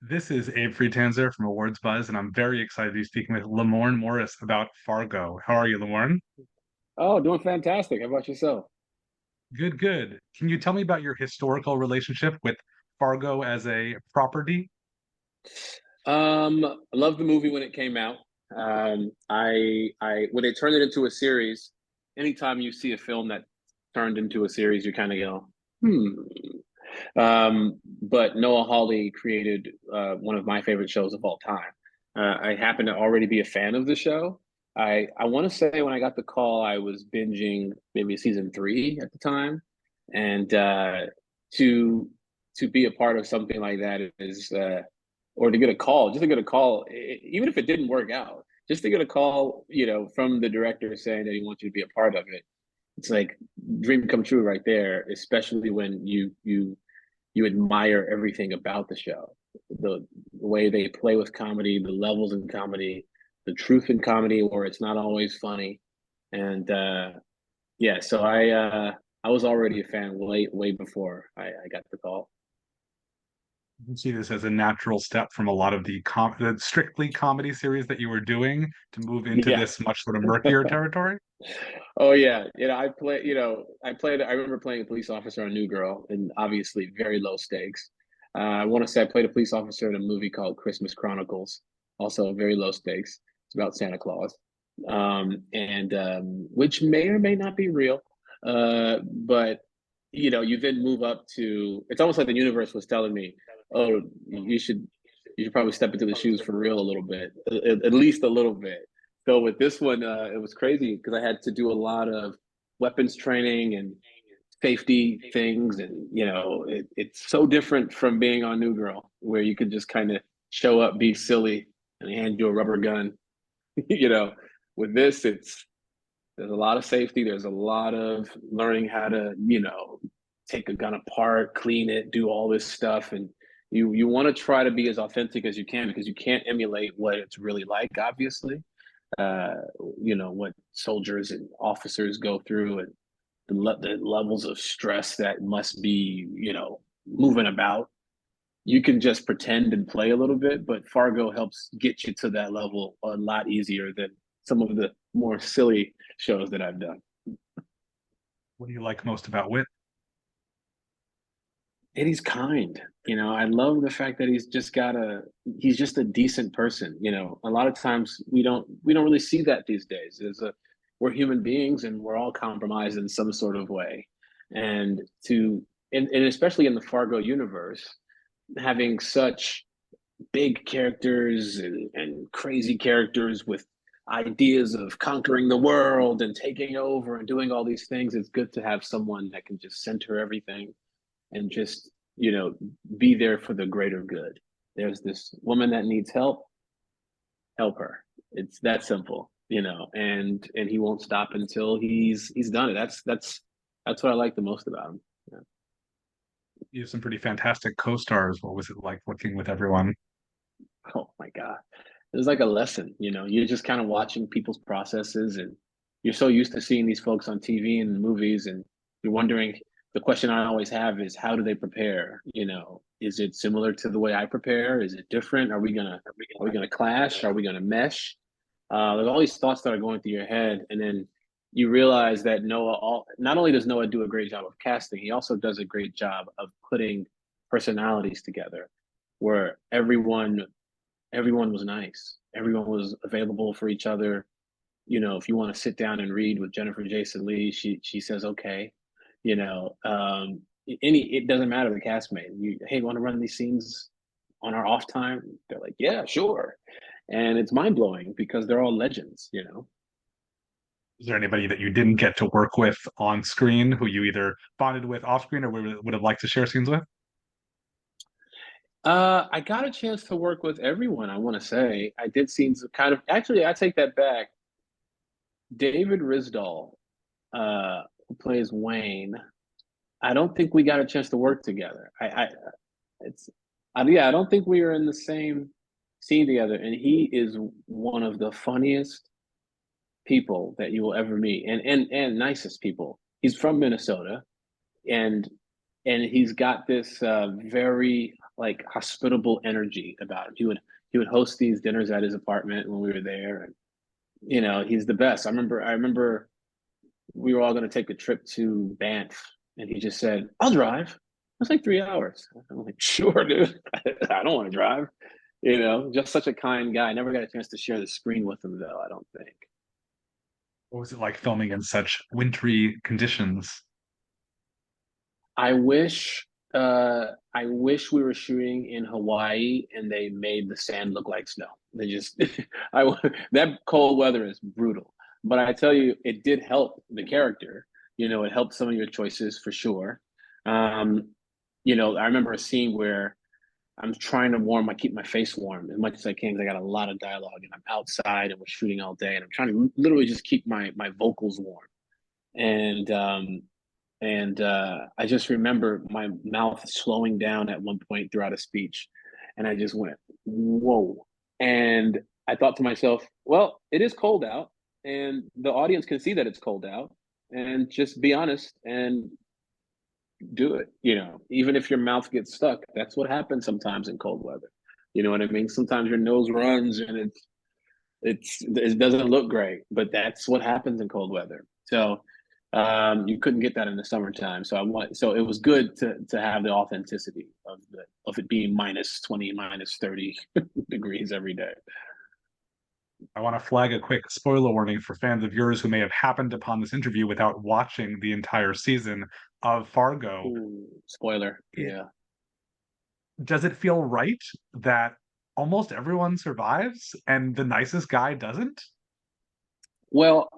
This is Abe Friedtanzer from Awards Buzz, and I'm very excited to be speaking with Lamorne Morris about Fargo. How are you, Lamorne? Oh, doing fantastic. How about yourself? Good, good. Can you tell me about your historical relationship with Fargo as a property? I loved the movie when it came out. I when they turned it into a series, anytime you see a film that turned into a series, you kind of go, but Noah Hawley created one of my favorite shows of all time. I happen to already be a fan of the show. I want to say when I got the call, I was binging maybe season three at the time, and to to be a part of something like that is, or to get a call, just to get a call, even if it didn't work out, just to get a call, from the director saying that he wants you to be a part of it. It's like dream come true right there, especially when you admire everything about the show, the way they play with comedy, the levels in comedy, the truth in comedy, where it's not always funny, and yeah, so I was already a fan way before I got the call. You see this as a natural step from a lot of the strictly comedy series that you were doing to move into Yeah. this much sort of murkier territory. Oh yeah, I remember playing a police officer on New Girl, and obviously very low stakes. I want to say I played a police officer in a movie called Christmas Chronicles, also very low stakes. It's about Santa Claus, and which may or may not be real. But you then move up to. It's almost like the universe was telling me, "Oh, you should probably step into the shoes for real a little bit, at least a little bit." So with this one, it was crazy because I had to do a lot of weapons training and safety things, and it's so different from being on New Girl, where you could just kind of show up, be silly, and hand you a rubber gun. you know, with this, there's a lot of safety. There's a lot of learning how to take a gun apart, clean it, do all this stuff, and you want to try to be as authentic as you can because you can't emulate what it's really like, obviously. uh, what soldiers and officers go through, and the levels of stress that must be, moving about. You can just pretend and play a little bit, but Fargo helps get you to that level a lot easier than some of the more silly shows that I've done. What do you like most about Wit? And he's kind. I love the fact that he's just a decent person. A lot of times we don't really see that these days. We're human beings and we're all compromised in some sort of way. And and especially in the Fargo universe, having such big characters and crazy characters with ideas of conquering the world and taking over and doing all these things, it's good to have someone that can just center everything and just be there for the greater good. There's this woman that needs help her. It's that simple, and he won't stop until he's done it. That's what I like the most about him. Yeah. You have some pretty fantastic co-stars. What was it like working with everyone? Oh my God. It's like a lesson, you're just kind of watching people's processes, and you're so used to seeing these folks on TV and movies, and you're wondering. The question I always have is, how do they prepare? Is it similar to the way I prepare? Is it different? Are we gonna clash? Are we gonna mesh? There's all these thoughts that are going through your head, and then you realize that not only does Noah do a great job of casting, he also does a great job of putting personalities together, where everyone was nice. Everyone was available for each other. If you want to sit down and read with Jennifer Jason Leigh, she says okay. It doesn't matter the castmate. Hey, want to run these scenes on our off time? They're like, yeah, sure. And it's mind blowing because they're all legends. Is there anybody that you didn't get to work with on screen who you either bonded with off screen or would have liked to share scenes with? I got a chance to work with everyone. I want to say I did scenes of kind of actually. I take that back. David Risdall, who plays Wayne. I don't think we got a chance to work together. It's, yeah, I don't think we were in the same scene together. And he is one of the funniest people that you will ever meet, and nicest people. He's from Minnesota, and and he's got this very like hospitable energy about him. He would host these dinners at his apartment when we were there, and he's the best. I remember we were all going to take a trip to Banff, and he just said, "I'll drive." It's like 3 hours. I'm like, "Sure, dude. I don't want to drive." Just such a kind guy. I never got a chance to share the screen with him, though, I don't think. What was it like filming in such wintry conditions? I wish we were shooting in Hawaii and they made the sand look like snow. They just that cold weather is brutal. But I tell you, it did help the character. It helped some of your choices for sure. Um, I remember a scene where I'm trying to keep my face warm as much as I can because I got a lot of dialogue and I'm outside and we're shooting all day and I'm trying to literally just keep my vocals warm. And I just remember my mouth slowing down at one point throughout a speech, and I just went, "Whoa!" And I thought to myself, "Well, it is cold out, and the audience can see that it's cold out, and just be honest and do it. Even if your mouth gets stuck, that's what happens sometimes in cold weather. You know what I mean? Sometimes your nose runs and it doesn't look great, but that's what happens in cold weather. So you couldn't get that in the summertime. So it was good to have the authenticity of it being -20, -30 degrees every day. I want to flag a quick spoiler warning for fans of yours who may have happened upon this interview without watching the entire season of Fargo. Ooh, spoiler. Yeah. Does it feel right that almost everyone survives and the nicest guy doesn't? Well,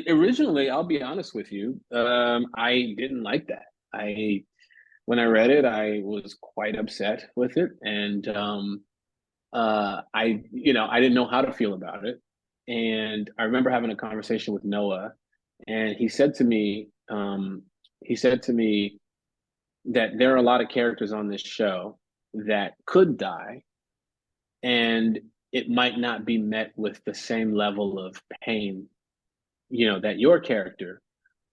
originally, I'll be honest with you, I didn't like that. When I read it, I was quite upset with it, and I didn't know how to feel about it. And I remember having a conversation with Noah, and he said to me that there are a lot of characters on this show that could die, and it might not be met with the same level of pain, that your character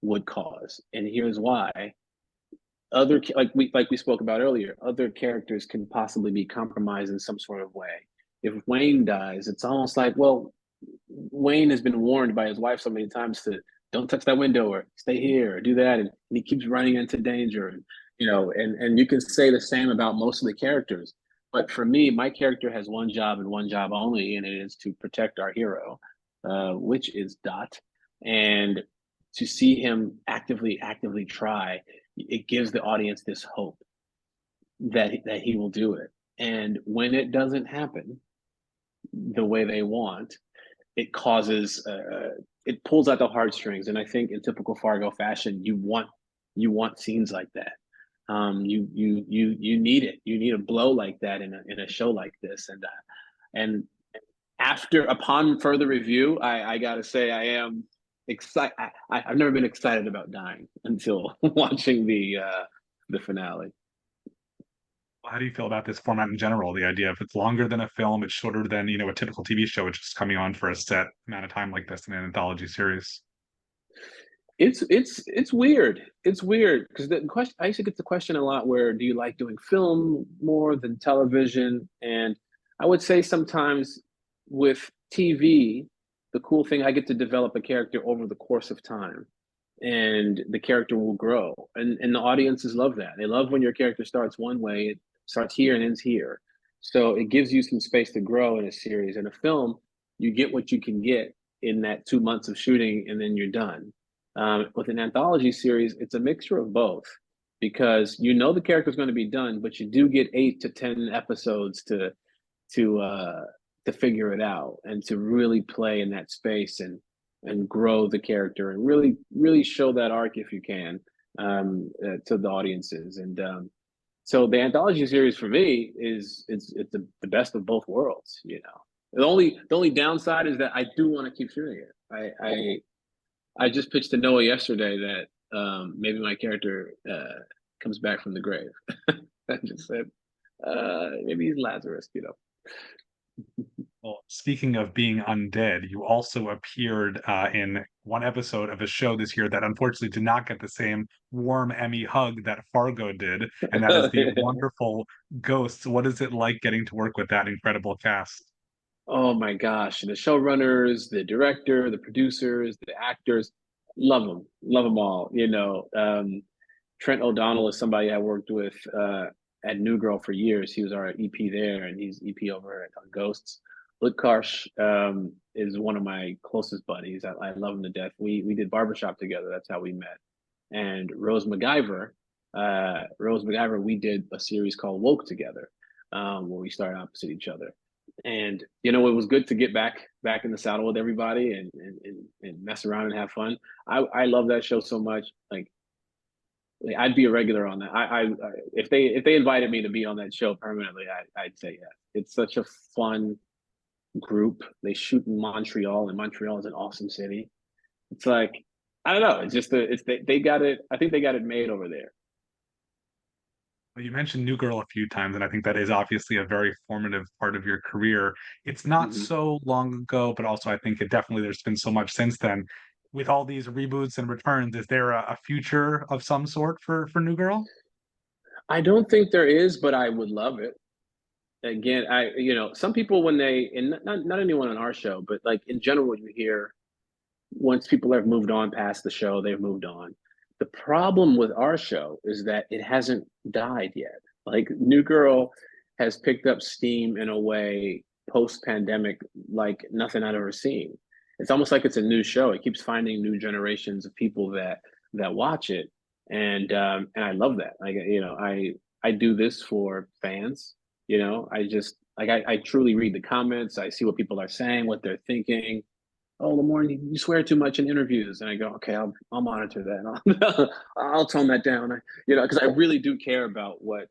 would cause. And here's why. Like we spoke about earlier, other characters can possibly be compromised in some sort of way. If Wayne dies, it's almost like, well, Wayne has been warned by his wife so many times to don't touch that window or stay here or do that, and he keeps running into danger. And and you can say the same about most of the characters. But for me, my character has one job and one job only, and it is to protect our hero, which is Dot. And to see him actively try, it gives the audience this hope that he will do it. And when it doesn't happen the way they want, it causes it pulls out the heartstrings. And I think in typical Fargo fashion, you want scenes like that. You need it. You need a blow like that in a show like this. And upon further review, I gotta say I am excited. I've never been excited about dying until watching the finale. How do you feel about this format in general? The idea if it's longer than a film, it's shorter than, a typical TV show, it's just coming on for a set amount of time like this in an anthology series. It's weird. It's weird because the question I used to get the question a lot where do you like doing film more than television? And I would say sometimes with TV, the cool thing I get to develop a character over the course of time and the character will grow. And the audiences love that. They love when your character starts one way, it starts here and ends here. So it gives you some space to grow in a series. In a film, you get what you can get in that 2 months of shooting and then you're done. With an anthology series, it's a mixture of both because the character is going to be done, but you do get 8 to 10 episodes to uh, to figure it out and to really play in that space and grow the character and really show that arc if you can to the audiences. And so the anthology series for me it's the best of both worlds. The only downside is that I do want to keep shooting it. I just pitched to Noah yesterday that maybe my character comes back from the grave. I just said maybe he's Lazarus. Well, speaking of being undead, you also appeared in one episode of a show this year that unfortunately did not get the same warm Emmy hug that Fargo did, and that is the wonderful Ghosts. What is it like getting to work with that incredible cast? Oh my gosh, the showrunners, the director, the producers, the actors, love them all. Trent O'Donnell is somebody I worked with at New Girl for years. He was our EP there, and he's EP over at Ghosts. Utkarsh is one of my closest buddies. I love him to death. We did barbershop together. That's how we met. And Rose McIver, we did a series called Woke together, where we started opposite each other. And it was good to get back in the saddle with everybody and mess around and have fun. I love that show so much. Like I'd be a regular on that. If they invited me to be on that show permanently, I'd say yeah. It's such a fun group. They shoot in Montreal, and Montreal is an awesome city. It's like I don't know. It's just they got it. I think they got it made over there. Well, you mentioned New Girl a few times, and I think that is obviously a very formative part of your career. It's not Mhm. so long ago, but also I think it definitely there's been so much since then. With all these reboots and returns, is there a future of some sort for New Girl? I don't think there is, but I would love it. Again, some people when they and not anyone on our show, but like in general, you hear once people have moved on past the show, they've moved on. The problem with our show is that it hasn't died yet. Like New Girl has picked up steam in a way post pandemic like nothing I've ever seen. It's almost like it's a new show. It keeps finding new generations of people that watch it, and I love that. I do this for fans. I just I truly read the comments. I see what people are saying, what they're thinking. Oh, Lamorne, you swear too much in interviews. And I go, okay, I'll monitor that. I'll tone that down. Because I really do care about what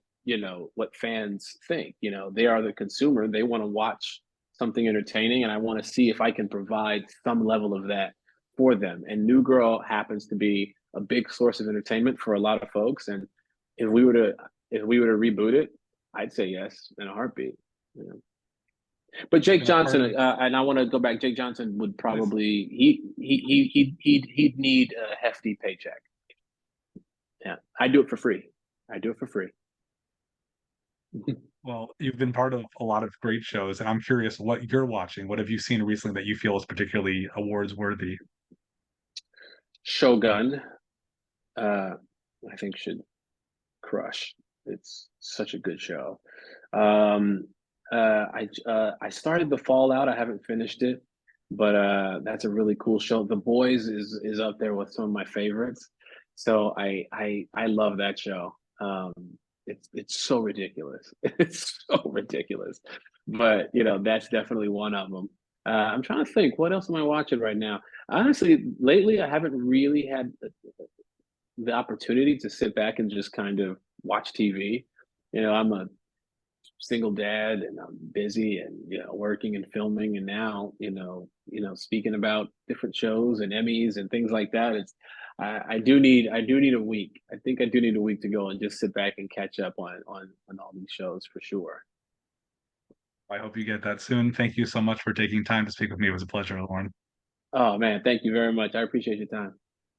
fans think. They are the consumer. They want to watch something entertaining, and I want to see if I can provide some level of that for them. And New Girl happens to be a big source of entertainment for a lot of folks. And if we were to if we were to reboot it, I'd say yes in a heartbeat. You know? But You've Jake been a part Johnson, of and I want to go back. Jake Johnson would this. probably he'd need a hefty paycheck. Yeah, I do it for free. I do it for free. Well, you've been part of a lot of great shows, and I'm curious what you're watching. What have you seen recently that you feel is particularly awards worthy? Shogun, uh, I think should crush. It's such a good show. Um, I started the Fallout. I haven't finished it, but that's a really cool show. The Boys is up there with some of my favorites. So I love that show. It's so ridiculous. It's so ridiculous. But that's definitely one of them. I'm trying to think, what else am I watching right now? Honestly, lately I haven't really had the opportunity to sit back and just kind of watch TV. I'm a single dad and I'm busy and working and filming and now speaking about different shows and Emmys and things like that. I do need a week. I think I do need a week to go and just sit back and catch up on all these shows for sure. I hope you get that soon. Thank you so much for taking time to speak with me. It was a pleasure, Lauren. Oh man, thank you very much. I appreciate your time.